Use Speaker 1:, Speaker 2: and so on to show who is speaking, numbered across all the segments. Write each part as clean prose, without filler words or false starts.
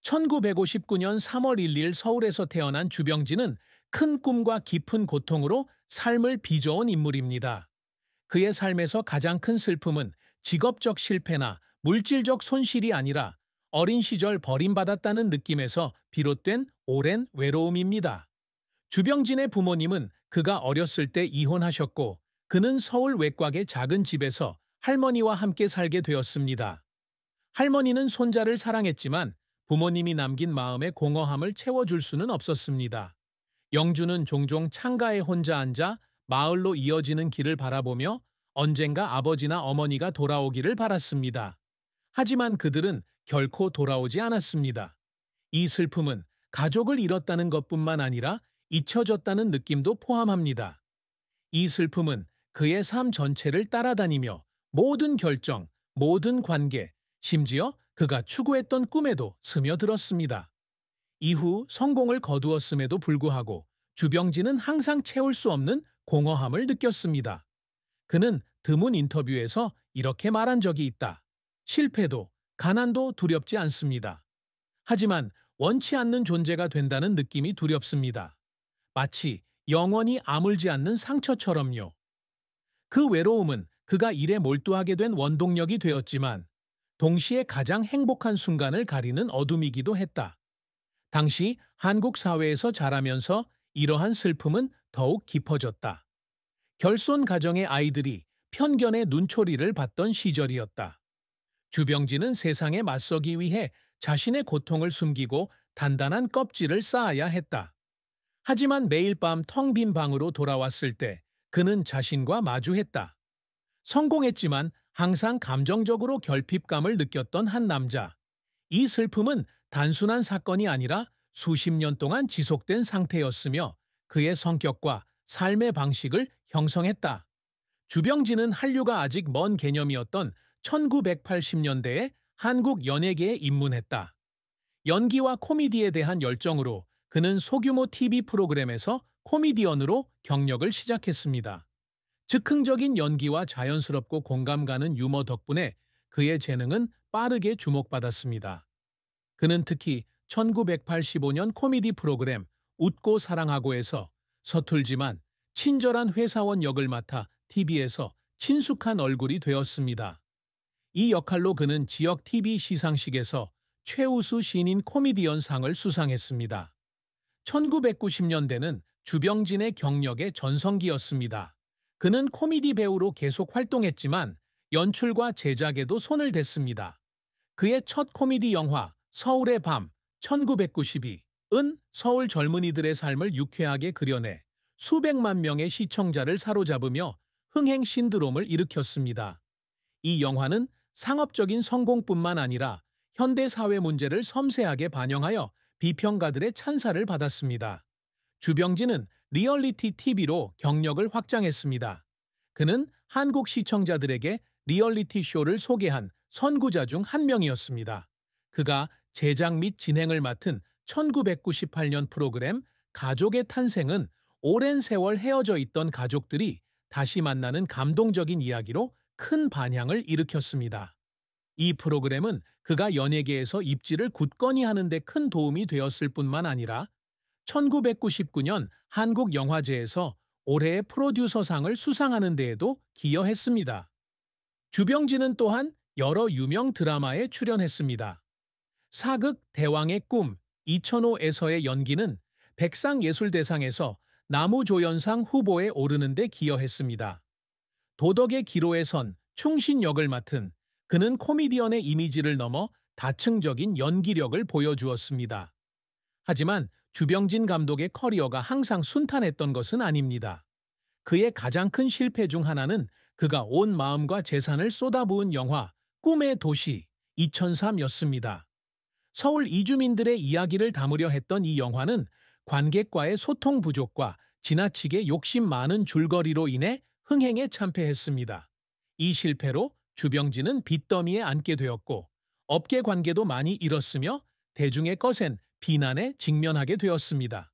Speaker 1: 1959년 3월 1일 서울에서 태어난 주병진은 큰 꿈과 깊은 고통으로 삶을 빚어온 인물입니다. 그의 삶에서 가장 큰 슬픔은 직업적 실패나 물질적 손실이 아니라 어린 시절 버림받았다는 느낌에서 비롯된 오랜 외로움입니다. 주병진의 부모님은 그가 어렸을 때 이혼하셨고 그는 서울 외곽의 작은 집에서 할머니와 함께 살게 되었습니다. 할머니는 손자를 사랑했지만 부모님이 남긴 마음의 공허함을 채워줄 수는 없었습니다. 영주는 종종 창가에 혼자 앉아 마을로 이어지는 길을 바라보며 언젠가 아버지나 어머니가 돌아오기를 바랐습니다. 하지만 그들은 결코 돌아오지 않았습니다. 이 슬픔은 가족을 잃었다는 것뿐만 아니라 잊혀졌다는 느낌도 포함합니다. 이 슬픔은 그의 삶 전체를 따라다니며 모든 결정, 모든 관계, 심지어 그가 추구했던 꿈에도 스며들었습니다. 이후 성공을 거두었음에도 불구하고 주병진은 항상 채울 수 없는 공허함을 느꼈습니다. 그는 드문 인터뷰에서 이렇게 말한 적이 있다. 실패도, 가난도 두렵지 않습니다. 하지만 원치 않는 존재가 된다는 느낌이 두렵습니다. 마치 영원히 아물지 않는 상처처럼요. 그 외로움은 그가 일에 몰두하게 된 원동력이 되었지만 동시에 가장 행복한 순간을 가리는 어둠이기도 했다. 당시 한국 사회에서 자라면서 이러한 슬픔은 더욱 깊어졌다. 결손 가정의 아이들이 편견의 눈초리를 받던 시절이었다. 주병진은 세상에 맞서기 위해 자신의 고통을 숨기고 단단한 껍질을 쌓아야 했다. 하지만 매일 밤 텅 빈 방으로 돌아왔을 때 그는 자신과 마주했다. 성공했지만 항상 감정적으로 결핍감을 느꼈던 한 남자. 이 슬픔은 단순한 사건이 아니라 수십 년 동안 지속된 상태였으며 그의 성격과 삶의 방식을 형성했다. 주병진은 한류가 아직 먼 개념이었던 1980년대에 한국 연예계에 입문했다. 연기와 코미디에 대한 열정으로 그는 소규모 TV 프로그램에서 코미디언으로 경력을 시작했습니다. 즉흥적인 연기와 자연스럽고 공감 가는 유머 덕분에 그의 재능은 빠르게 주목받았습니다. 그는 특히 1985년 코미디 프로그램 웃고 사랑하고에서 서툴지만 친절한 회사원 역을 맡아 TV에서 친숙한 얼굴이 되었습니다. 이 역할로 그는 지역 TV 시상식에서 최우수 신인 코미디언 상을 수상했습니다. 1990년대는 주병진의 경력의 전성기였습니다. 그는 코미디 배우로 계속 활동했지만 연출과 제작에도 손을 댔습니다. 그의 첫 코미디 영화 서울의 밤 1992은 서울 젊은이들의 삶을 유쾌하게 그려내 수백만 명의 시청자를 사로잡으며 흥행 신드롬을 일으켰습니다. 이 영화는 상업적인 성공뿐만 아니라 현대 사회 문제를 섬세하게 반영하여 비평가들의 찬사를 받았습니다. 주병진은 리얼리티 TV로 경력을 확장했습니다. 그는 한국 시청자들에게 리얼리티 쇼를 소개한 선구자 중 한 명이었습니다. 그가 제작 및 진행을 맡은 1998년 프로그램 가족의 탄생은 오랜 세월 헤어져 있던 가족들이 다시 만나는 감동적인 이야기로 큰 반향을 일으켰습니다. 이 프로그램은 그가 연예계에서 입지를 굳건히 하는 데 큰 도움이 되었을 뿐만 아니라 1999년 한국영화제에서 올해의 프로듀서상을 수상하는 데에도 기여했습니다. 주병진은 또한 여러 유명 드라마에 출연했습니다. 사극 대왕의 꿈 2005에서의 연기는 백상예술대상에서 나무조연상 후보에 오르는 데 기여했습니다. 도덕의 기로에 선 충신 역을 맡은 그는 코미디언의 이미지를 넘어 다층적인 연기력을 보여주었습니다. 하지만 주병진 감독의 커리어가 항상 순탄했던 것은 아닙니다. 그의 가장 큰 실패 중 하나는 그가 온 마음과 재산을 쏟아부은 영화 꿈의 도시 2003였습니다. 서울 이주민들의 이야기를 담으려 했던 이 영화는 관객과의 소통 부족과 지나치게 욕심 많은 줄거리로 인해 흥행에 참패했습니다. 이 실패로 주병진은 빚더미에 앉게 되었고 업계 관계도 많이 잃었으며 대중의 거센 비난에 직면하게 되었습니다.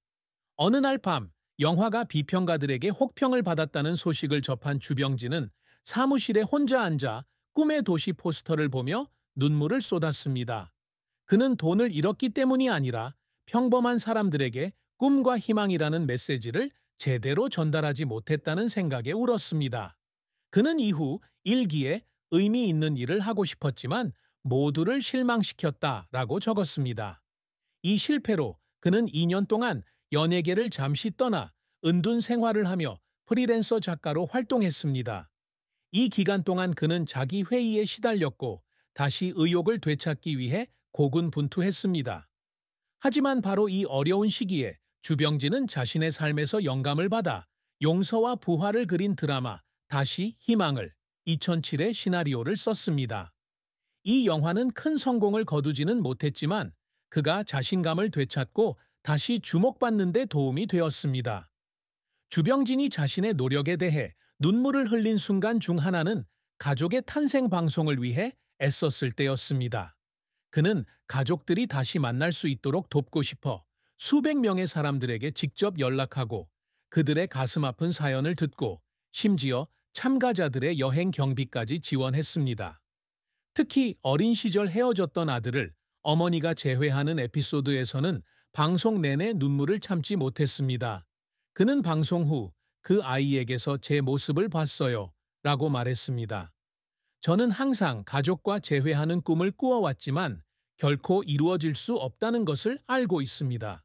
Speaker 1: 어느 날 밤 영화가 비평가들에게 혹평을 받았다는 소식을 접한 주병진은 사무실에 혼자 앉아 꿈의 도시 포스터를 보며 눈물을 쏟았습니다. 그는 돈을 잃었기 때문이 아니라 평범한 사람들에게 꿈과 희망이라는 메시지를 제대로 전달하지 못했다는 생각에 울었습니다. 그는 이후 일기에 의미 있는 일을 하고 싶었지만 모두를 실망시켰다라고 적었습니다. 이 실패로 그는 2년 동안 연예계를 잠시 떠나 은둔 생활을 하며 프리랜서 작가로 활동했습니다. 이 기간 동안 그는 자기 회의에 시달렸고 다시 의욕을 되찾기 위해 고군분투했습니다. 하지만 바로 이 어려운 시기에 주병진은 자신의 삶에서 영감을 받아 용서와 부활을 그린 드라마 다시 희망을 2007의 시나리오를 썼습니다. 이 영화는 큰 성공을 거두지는 못했지만 그가 자신감을 되찾고 다시 주목받는 데 도움이 되었습니다. 주병진이 자신의 노력에 대해 눈물을 흘린 순간 중 하나는 가족의 탄생 방송을 위해 애썼을 때였습니다. 그는 가족들이 다시 만날 수 있도록 돕고 싶어 수백 명의 사람들에게 직접 연락하고 그들의 가슴 아픈 사연을 듣고 심지어 참가자들의 여행 경비까지 지원했습니다. 특히 어린 시절 헤어졌던 아들을 어머니가 재회하는 에피소드에서는 방송 내내 눈물을 참지 못했습니다. 그는 방송 후 그 아이에게서 제 모습을 봤어요 라고 말했습니다. 저는 항상 가족과 재회하는 꿈을 꾸어왔지만 결코 이루어질 수 없다는 것을 알고 있습니다.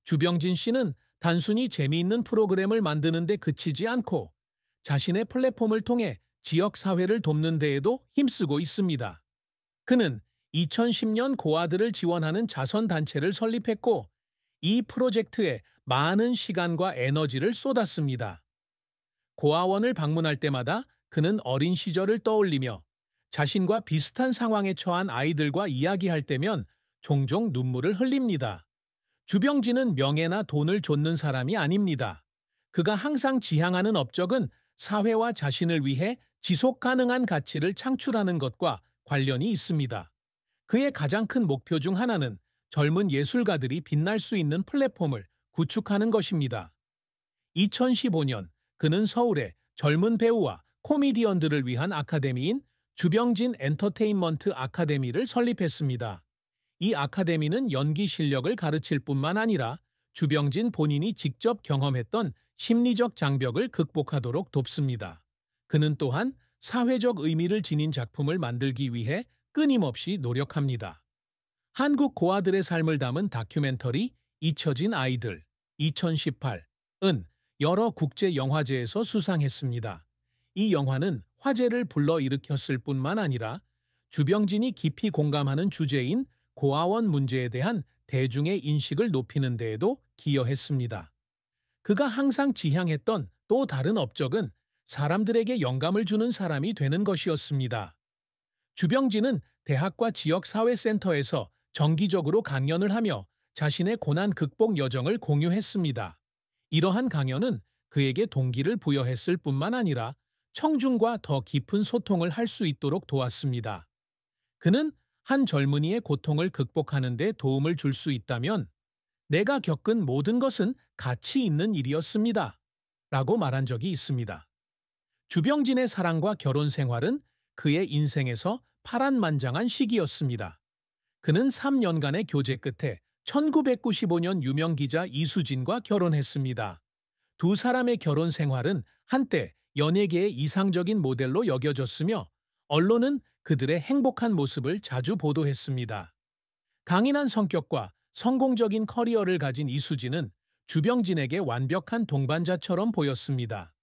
Speaker 1: 주병진 씨는 단순히 재미있는 프로그램을 만드는 데 그치지 않고 자신의 플랫폼을 통해 지역 사회를 돕는 데에도 힘쓰고 있습니다. 그는 2010년 고아들을 지원하는 자선단체를 설립했고 이 프로젝트에 많은 시간과 에너지를 쏟았습니다. 고아원을 방문할 때마다 그는 어린 시절을 떠올리며 자신과 비슷한 상황에 처한 아이들과 이야기할 때면 종종 눈물을 흘립니다. 주병진은 명예나 돈을 좇는 사람이 아닙니다. 그가 항상 지향하는 업적은 사회와 자신을 위해 지속 가능한 가치를 창출하는 것과 관련이 있습니다. 그의 가장 큰 목표 중 하나는 젊은 예술가들이 빛날 수 있는 플랫폼을 구축하는 것입니다. 2015년 그는 서울에 젊은 배우와 코미디언들을 위한 아카데미인 주병진 엔터테인먼트 아카데미를 설립했습니다. 이 아카데미는 연기 실력을 가르칠 뿐만 아니라 주병진 본인이 직접 경험했던 심리적 장벽을 극복하도록 돕습니다. 그는 또한 사회적 의미를 지닌 작품을 만들기 위해 끊임없이 노력합니다. 한국 고아들의 삶을 담은 다큐멘터리 잊혀진 아이들 2018은 여러 국제 영화제에서 수상했습니다. 이 영화는 화제를 불러일으켰을 뿐만 아니라 주병진이 깊이 공감하는 주제인 고아원 문제에 대한 대중의 인식을 높이는 데에도 기여했습니다. 그가 항상 지향했던 또 다른 업적은 사람들에게 영감을 주는 사람이 되는 것이었습니다. 주병진은 대학과 지역사회센터에서 정기적으로 강연을 하며 자신의 고난 극복 여정을 공유했습니다. 이러한 강연은 그에게 동기를 부여했을 뿐만 아니라 청중과 더 깊은 소통을 할 수 있도록 도왔습니다. 그는 한 젊은이의 고통을 극복하는 데 도움을 줄 수 있다면 내가 겪은 모든 것은 가치 있는 일이었습니다. 라고 말한 적이 있습니다. 주병진의 사랑과 결혼 생활은 그의 인생에서 파란만장한 시기였습니다. 그는 3년간의 교제 끝에 1995년 유명 기자 이수진과 결혼했습니다. 두 사람의 결혼 생활은 한때 연예계의 이상적인 모델로 여겨졌으며 언론은 그들의 행복한 모습을 자주 보도했습니다. 강인한 성격과 성공적인 커리어를 가진 이수진은 주병진에게 완벽한 동반자처럼 보였습니다.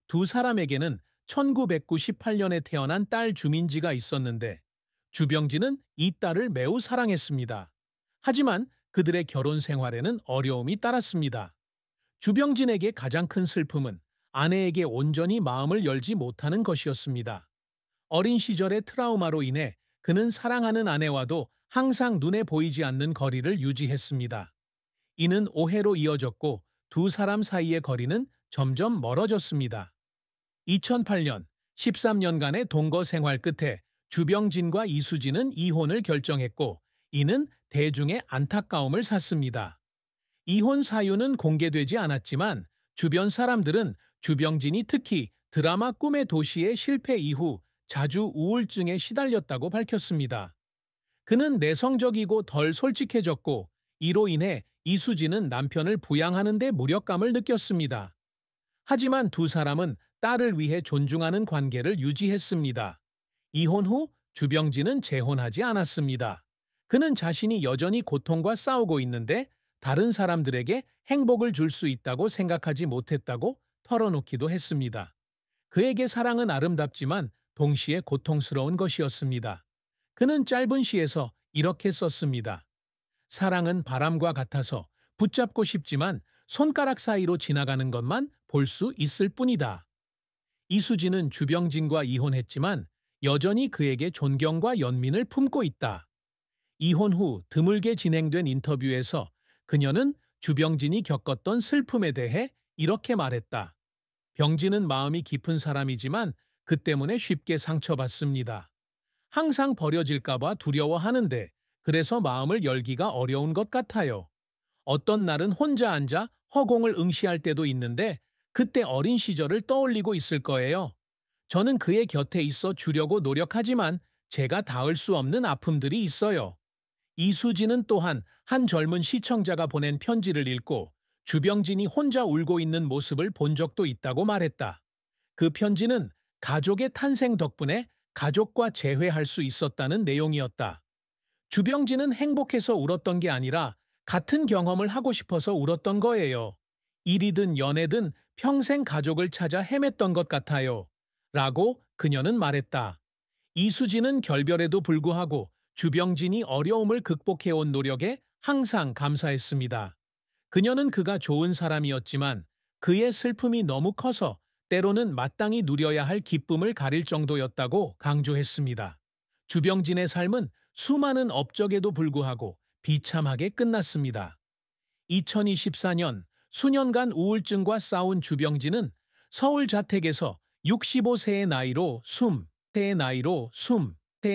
Speaker 1: 두 사람에게는 1998년에 태어난 딸 주민지가 있었는데 주병진은 이 딸을 매우 사랑했습니다. 하지만 그들의 결혼 생활에는 어려움이 따랐습니다. 주병진에게 가장 큰 슬픔은 아내에게 온전히 마음을 열지 못하는 것이었습니다. 어린 시절의 트라우마로 인해 그는 사랑하는 아내와도 항상 눈에 보이지 않는 거리를 유지했습니다. 이는 오해로 이어졌고 두 사람 사이의 거리는 점점 멀어졌습니다. 2008년 13년간의 동거 생활 끝에 주병진과 이수진은 이혼을 결정했고 이는 대중의 안타까움을 샀습니다. 이혼 사유는 공개되지 않았지만 주변 사람들은 주병진이 특히 드라마 꿈의 도시의 실패 이후 자주 우울증에 시달렸다고 밝혔습니다. 그는 내성적이고 덜 솔직해졌고 이로 인해 이수진은 남편을 부양하는 데 무력감을 느꼈습니다. 하지만 두 사람은 딸을 위해 존중하는 관계를 유지했습니다. 이혼 후 주병진은 재혼하지 않았습니다. 그는 자신이 여전히 고통과 싸우고 있는데 다른 사람들에게 행복을 줄 수 있다고 생각하지 못했다고 털어놓기도 했습니다. 그에게 사랑은 아름답지만 동시에 고통스러운 것이었습니다. 그는 짧은 시에서 이렇게 썼습니다. 사랑은 바람과 같아서 붙잡고 싶지만 손가락 사이로 지나가는 것만 볼 수 있을 뿐이다. 이수진은 주병진과 이혼했지만 여전히 그에게 존경과 연민을 품고 있다. 이혼 후 드물게 진행된 인터뷰에서 그녀는 주병진이 겪었던 슬픔에 대해 이렇게 말했다. 병진은 마음이 깊은 사람이지만 그 때문에 쉽게 상처받습니다. 항상 버려질까봐 두려워하는데 그래서 마음을 열기가 어려운 것 같아요. 어떤 날은 혼자 앉아 허공을 응시할 때도 있는데 그때 어린 시절을 떠올리고 있을 거예요. 저는 그의 곁에 있어 주려고 노력하지만 제가 닿을 수 없는 아픔들이 있어요. 이수진은 또한 한 젊은 시청자가 보낸 편지를 읽고 주병진이 혼자 울고 있는 모습을 본 적도 있다고 말했다. 그 편지는 가족의 탄생 덕분에 가족과 재회할 수 있었다는 내용이었다. 주병진은 행복해서 울었던 게 아니라 같은 경험을 하고 싶어서 울었던 거예요. 일이든 연애든 평생 가족을 찾아 헤맸던 것 같아요. 라고 그녀는 말했다. 이수진은 결별에도 불구하고 주병진이 어려움을 극복해온 노력에 항상 감사했습니다. 그녀는 그가 좋은 사람이었지만 그의 슬픔이 너무 커서 때로는 마땅히 누려야 할 기쁨을 가릴 정도였다고 강조했습니다. 주병진의 삶은 수많은 업적에도 불구하고 비참하게 끝났습니다. 2024년 수년간 우울증과 싸운 주병진은 서울 자택에서 65세의 나이로